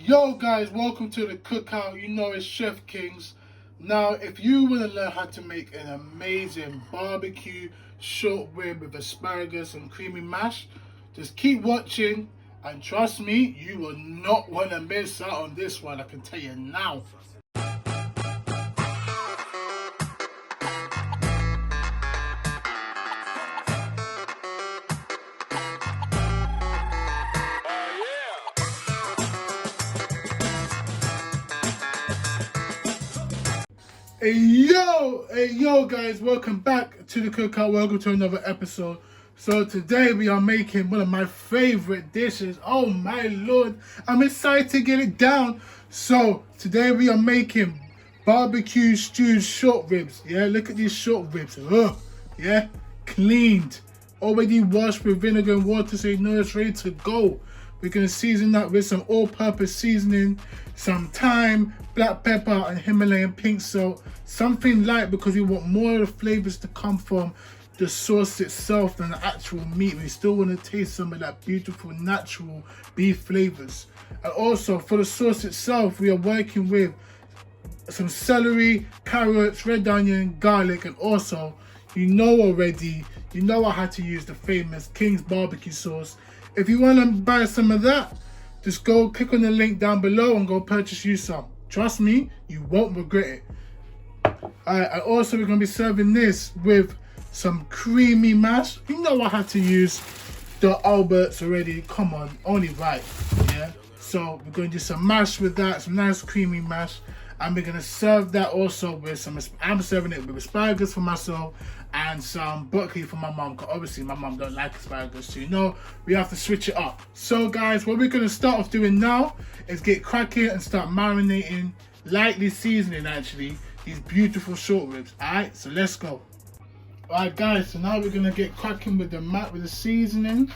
Yo guys, welcome to the cookout. You know it's Chef Kingz. Now, if you want to learn how to make an amazing barbecue short rib with asparagus and creamy mash, just keep watching and trust me, you will not want to miss out on this one. I can tell you now. Hey yo guys, welcome back to the cookout. Welcome to another episode. So today we are making one of my favorite dishes. Oh my lord, I'm excited to get it down. So today we are making barbecue stewed short ribs. Yeah, look at these short ribs. Yeah, cleaned, already washed with vinegar and water, so you know it's ready to go. We're going to season that with some all-purpose seasoning, some thyme, black pepper, and Himalayan pink salt. Something light because we want more of the flavors to come from the sauce itself than the actual meat. We still want to taste some of that beautiful natural beef flavors. And also for the sauce itself, we are working with some celery, carrots, red onion, garlic, and also, you know I had to use the famous Kingz barbecue sauce. If you want to buy some of that, just go click on the link down below and go purchase you some. Trust me, you won't regret it. Alright, and also we're going to be serving this with some creamy mash. You know I had to use the Alberts already. Come on, only right, yeah? So we're going to do some mash with that, some nice creamy mash. And we're going to serve that also with some, I'm serving it with asparagus for myself and some broccoli for my mom, because obviously my mom don't like asparagus, so you know we have to switch it up. So guys, what we're going to start off doing now is get cracking and start marinating, lightly seasoning actually, these beautiful short ribs. Alright, so let's go. Alright guys, so now we're going to get cracking with the seasoning.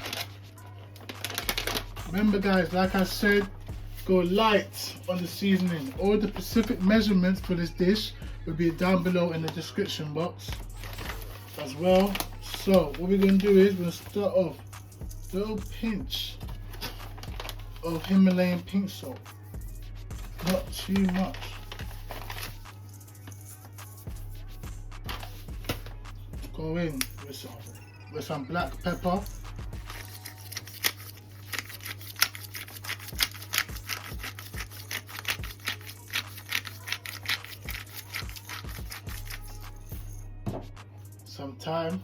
Remember guys, like I said, go light on the seasoning. All the specific measurements for this dish will be down below in the description box as well. So what we're going to do is we're going to start off a little pinch of Himalayan pink salt, not too much. Go in with some black pepper. Some thyme.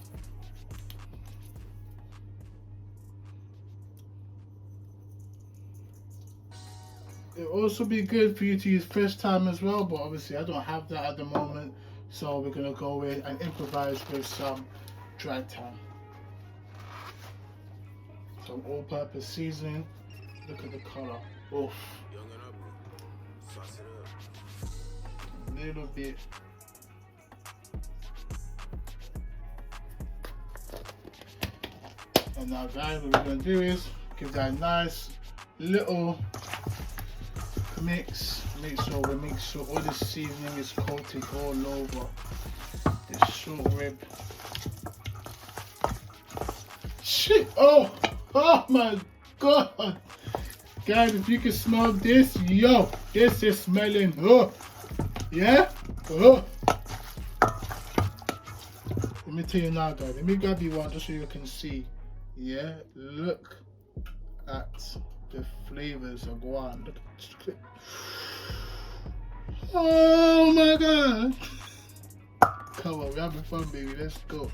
It'll also be good for you to use fresh thyme as well, but obviously I don't have that at the moment, so we're gonna go in and improvise with some dried thyme. Some all-purpose seasoning. Look at the color. Oof. A little bit. And now guys, what we're going to do is give that a nice little mix. Make sure all this seasoning is coated all over this short rib. Shit! Oh my god! Guys, if you can smell this, yo, this is smelling, yeah? Let me tell you now guys, let me grab you one just so you can see. Yeah, look at the flavors of guan. Look at it. Oh my god! Come on, we're having fun, baby. Let's go.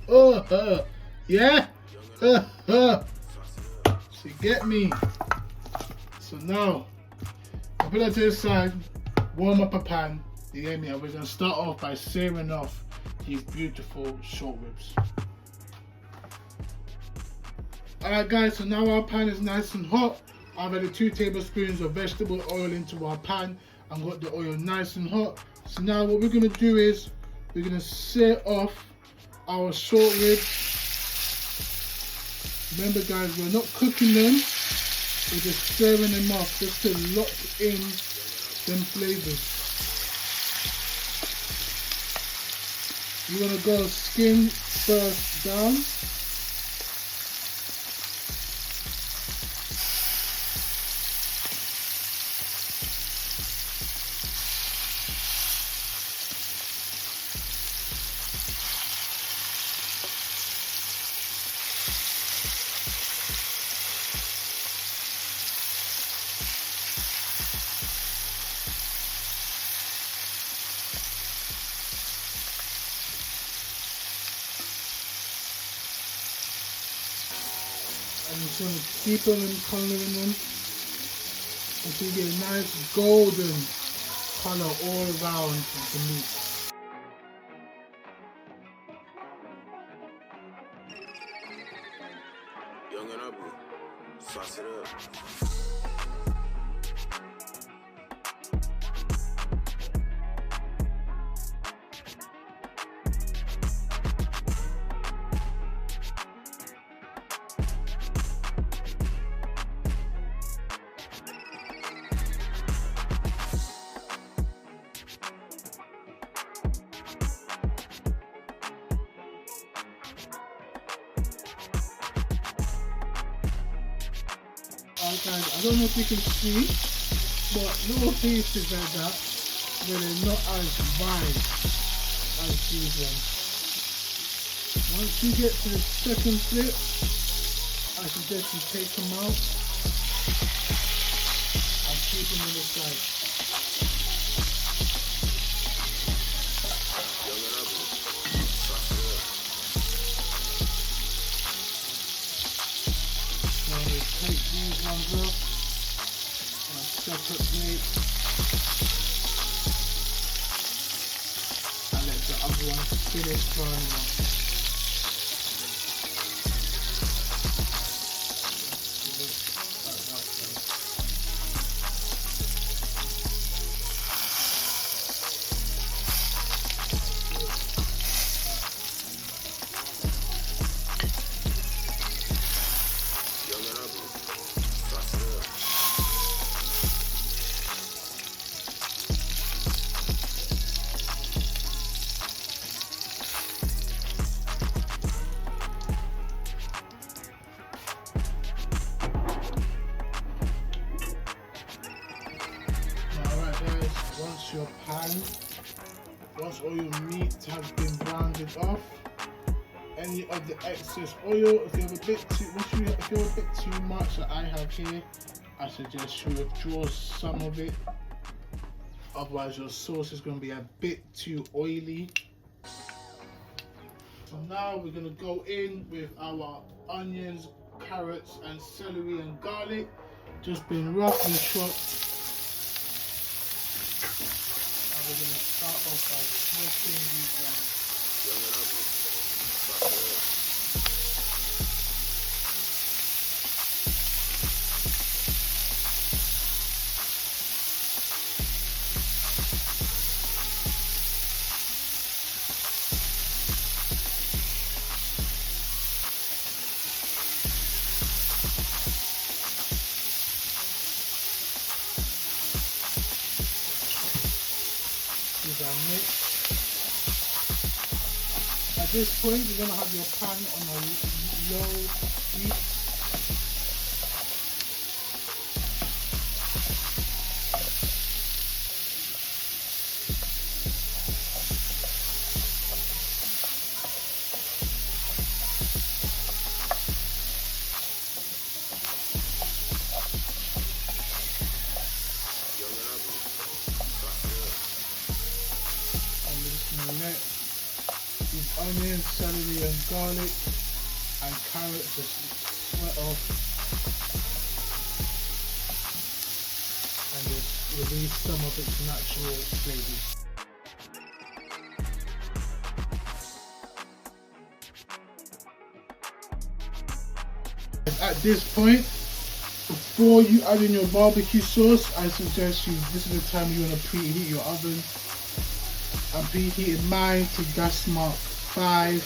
Yeah. So get me. So now, I put that to the side. Warm up a pan. You get me? And we're gonna start off by searing off these beautiful short ribs. Alright guys, so now our pan is nice and hot. I've added 2 tablespoons of vegetable oil into our pan and got the oil nice and hot. So now what we're going to do is we're going to sear off our short ribs. Remember guys, we're not cooking them, we're just stirring them off just to lock in them flavors. You want to go skin first down. just want to keep on colouring them until you get a nice golden colour all around the meat. Young and Abu, sauce it up. Guys, I don't know if you can see, but little pieces like that, where they're not as wide as these ones. Once you get to the second flip, I suggest you take them out and keep them on the side. Take these ones up on a separate plate and let the other ones finish burning up. Once all your meat has been rounded off, any of the excess oil, if you have a bit too, if you have a bit too much that I have here, I suggest you withdraw some of it. Otherwise, your sauce is going to be a bit too oily. So now we're going to go in with our onions, carrots, and celery and garlic, just been roughly chopped. We're going to start off by smoking these down. At this point, you're going to have your pan on a low heat. Onions, celery and garlic and carrots just sweat off and just release some of its natural flavours. At this point, before you add in your barbecue sauce, I suggest this is the time you want to preheat your oven. I'm preheating mine to gas mark 5.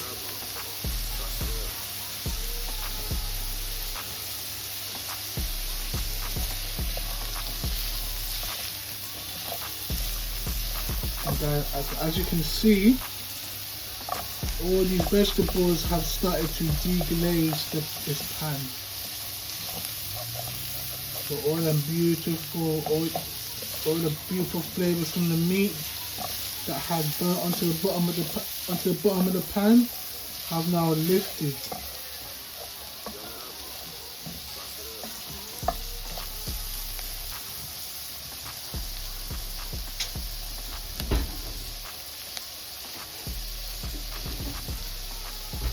And as you can see, all these vegetables have started to deglaze this pan. So all the beautiful flavors from the meat that had burnt onto the bottom of the pan have now lifted.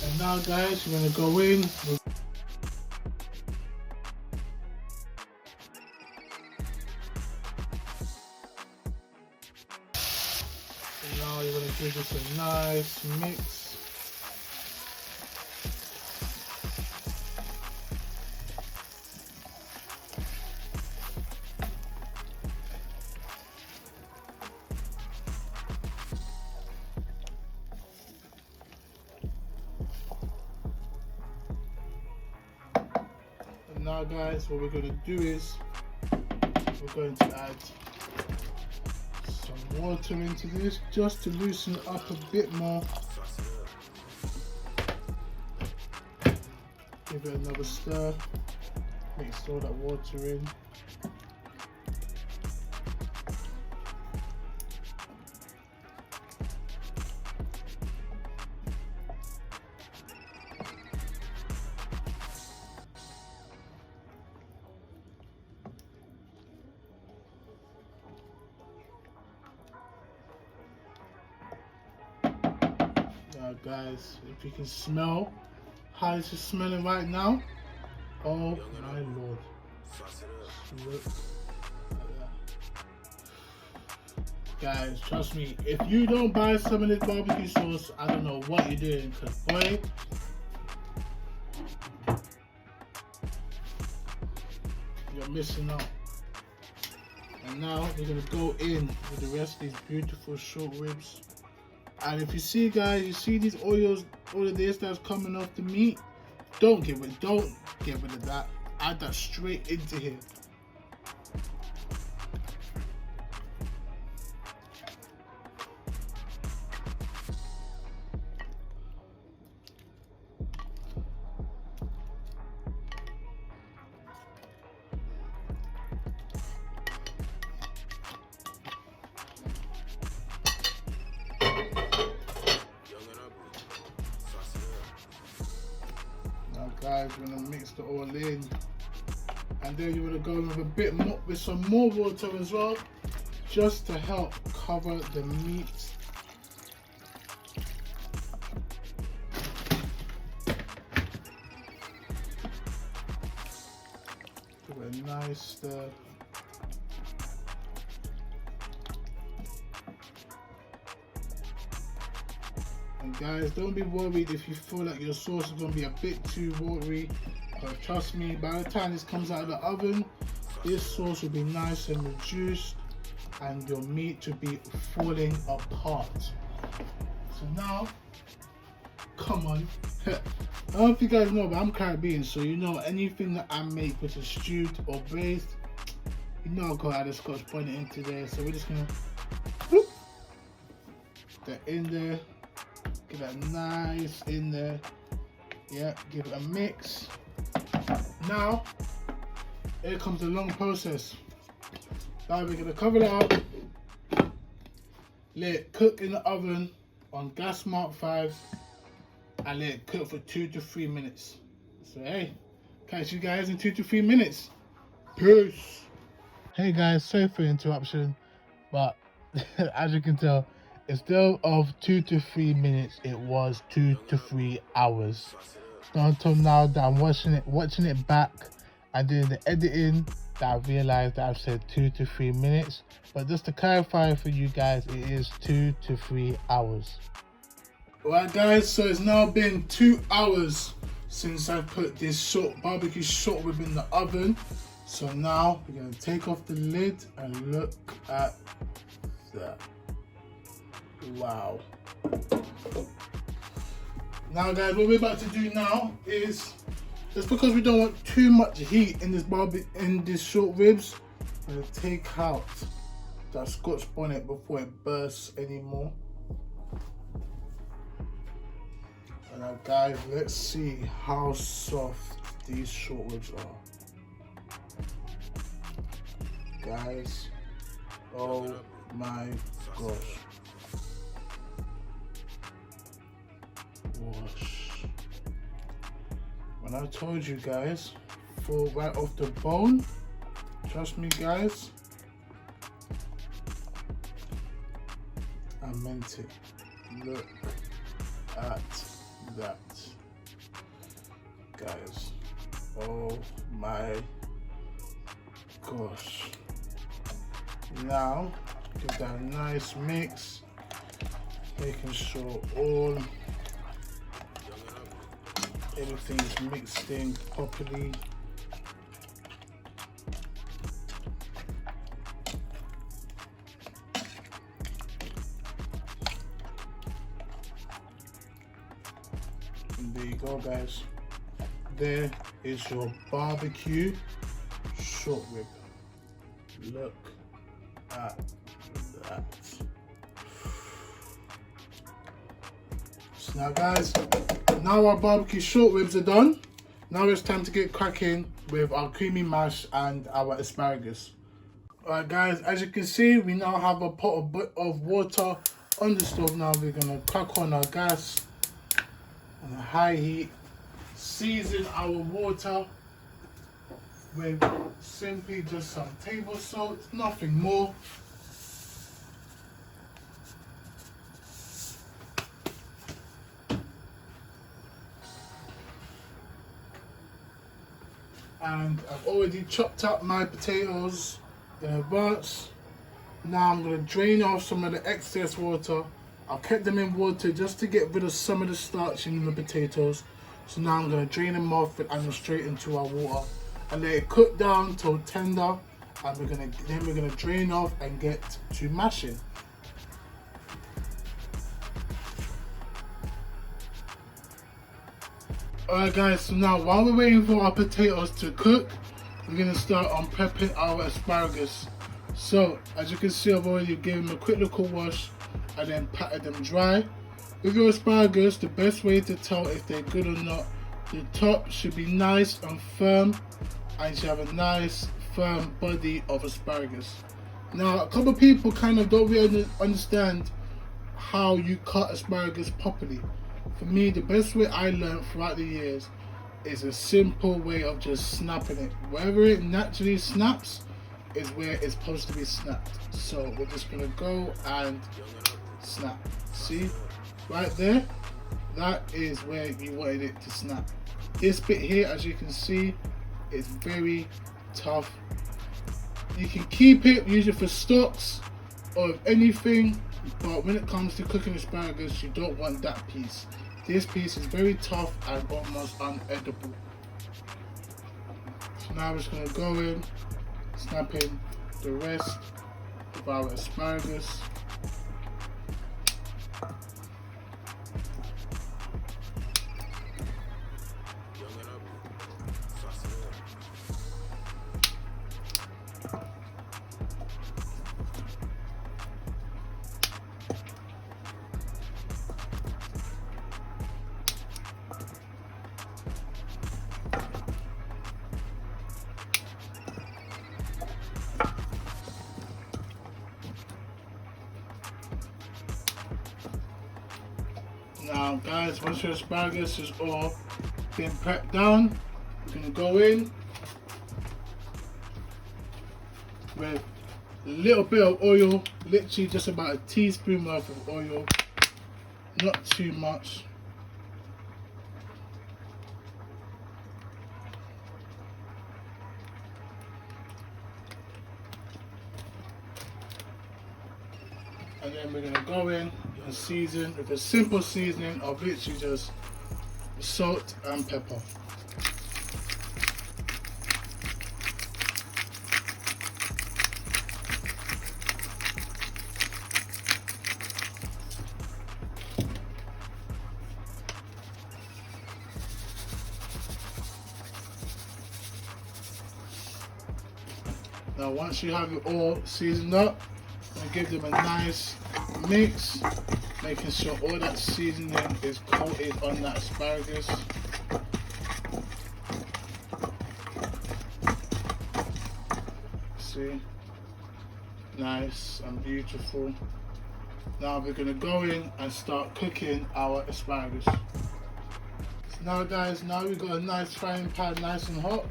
And now guys, we're going to go in with Now you're going to give this a nice mix. And now guys, what we're going to do is we're going to add some water into this just to loosen it up a bit more. Give it another stir, mix all that water in. Now guys, if you can smell how this is smelling right now, oh my lord. Look at that. Guys, trust me, if you don't buy some of this barbecue sauce, I don't know what you're doing, because boy, you're missing out. And now we're going to go in with the rest of these beautiful short ribs. And if you see guys, you see these oils, all of this that's coming off the meat, don't get rid of that. Add that straight into here. Guys, we're gonna mix it all in, and then you want to go in with a bit more, with some more water as well, just to help cover the meat. Give it a nice stir. And guys, don't be worried if you feel like your sauce is going to be a bit too watery, because trust me, by the time this comes out of the oven, this sauce will be nice and reduced and your meat to be falling apart. So now, come on. I don't know if you guys know, but I'm Caribbean, so you know anything that I make which is stewed or braised, you know I'll go add a Scotch Bonnet into there. So we're just going to put that in there. Get that nice in there. Yeah, give it a mix. Now, here comes the long process. Now we're gonna cover it up, let it cook in the oven on gas mark 5, and let it cook for 2 to 3 minutes. So hey, catch you guys in 2 to 3 minutes. Peace. Hey guys, sorry for the interruption, but as you can tell, instead of 2 to 3 minutes, it was 2 to 3 hours. Not until now that I'm watching it back and doing the editing that I realized that I've said 2 to 3 minutes. But just to clarify for you guys, it is 2 to 3 hours. Alright guys, so it's now been 2 hours since I put this barbecue short rib in the oven. So now we're going to take off the lid and look at that. Wow. Now guys, what we're about to do now is, just because we don't want too much heat in this short ribs, I'm going to take out that Scotch Bonnet before it bursts anymore. And now guys, let's see how soft these short ribs are. Guys, oh my gosh. Wash. When I told you guys, fall right off the bone, trust me guys, I meant it. Look at that, guys. Oh my gosh. Now give that a nice mix. Making sure everything is mixed in properly. And there you go, guys. There is your barbecue short rib. Look at that. So now, guys, now our barbecue short ribs are done. Now it's time to get cracking with our creamy mash and our asparagus. Alright, guys, as you can see, we now have a pot of water on the stove. Now we're gonna crack on our gas on a high heat. Season our water with simply just some table salt, nothing more. And I've already chopped up my potatoes in advance. Now I'm going to drain off some of the excess water. I've kept them in water just to get rid of some of the starch in the potatoes. So now I'm going to drain them off and go straight into our water and let it cook down till tender, and then we're gonna drain off and get to mashing. Alright, guys, so now while we're waiting for our potatoes to cook, we're gonna start on prepping our asparagus. So as you can see, I've already given them a quick little wash and then patted them dry. With your asparagus, the best way to tell if they're good or not, the top should be nice and firm, and you should have a nice firm body of asparagus. Now, a couple of people kind of don't really understand how you cut asparagus properly. For me, the best way I learned throughout the years is a simple way of just snapping it. Wherever it naturally snaps is where it's supposed to be snapped. So we're just gonna go and snap. See? Right there, that is where you wanted it to snap. This bit here, as you can see, is very tough. You can keep it usually for stocks or anything, but when it comes to cooking asparagus, you don't want that piece. This piece is very tough and almost unedible. So now we're just going to go in, snapping the rest of our asparagus. Now guys, once your asparagus is all been prepped down, we're going to go in with a little bit of oil, literally just about a teaspoon worth of oil, not too much. And then we're going to go in and season with a simple seasoning of literally just salt and pepper. Now once you have it all seasoned up, and give them a nice mix, making sure all that seasoning is coated on that asparagus. See, nice and beautiful. Now we're going to go in and start cooking our asparagus. So now guys, now we've got a nice frying pan, nice and hot.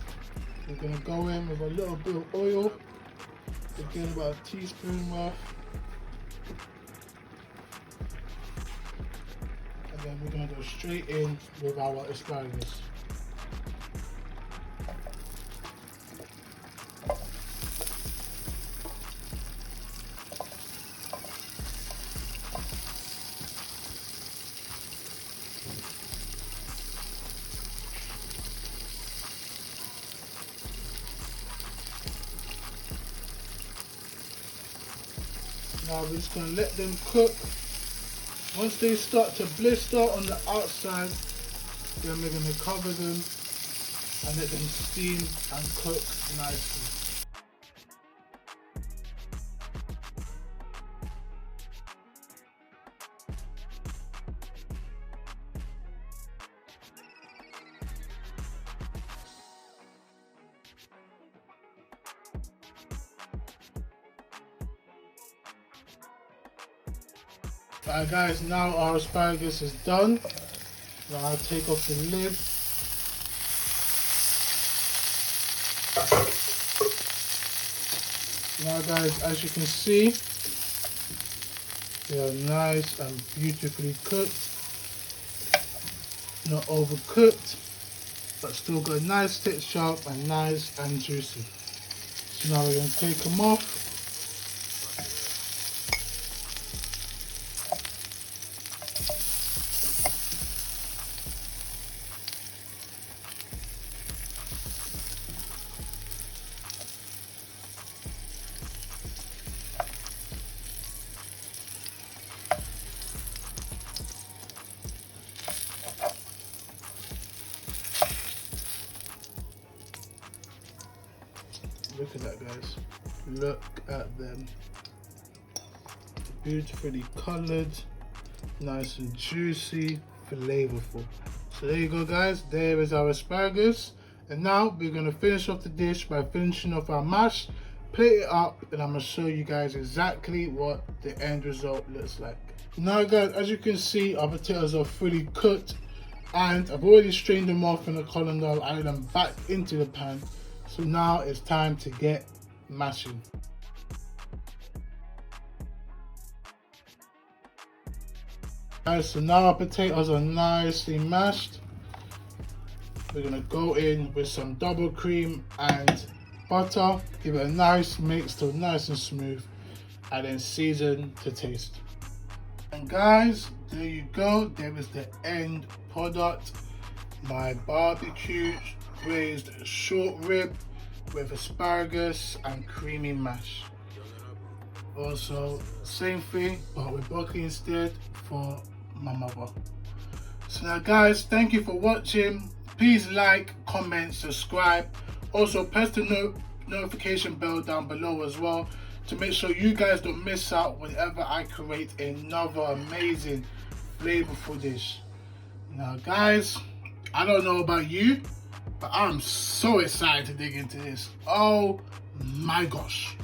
We're going to go in with a little bit of oil. Again, about a teaspoon worth. And then we're going to go straight in with our asparagus. Now we're just gonna let them cook. Once they start to blister on the outside, then we're gonna cover them and let them steam and cook nicely. Alright guys, now our asparagus is done. Now I'll take off the lid. Now guys, as you can see, they are nice and beautifully cooked. Not overcooked, but still got a nice texture and nice and juicy. So now we're going to take them off. Look at that guys, look at them, beautifully coloured, nice and juicy, flavourful. So there you go guys, there is our asparagus, and now we're going to finish off the dish by finishing off our mash, plate it up, and I'm going to show you guys exactly what the end result looks like. Now guys, as you can see, our potatoes are fully cooked, and I've already strained them off in the colander. I'll add them back into the pan. So now it's time to get mashing. Alright, so now our potatoes are nicely mashed. We're gonna go in with some double cream and butter, give it a nice mix till nice and smooth, and then season to taste. And guys, there you go, there is the end product. My BBQ Braised short rib with asparagus and creamy mash. Also, same thing, but with broccoli instead for my mother. So now guys, thank you for watching. Please like, comment, subscribe. Also press the notification bell down below as well to make sure you guys don't miss out whenever I create another amazing flavorful dish. Now guys, I don't know about you, but I'm so excited to dig into this. Oh my gosh.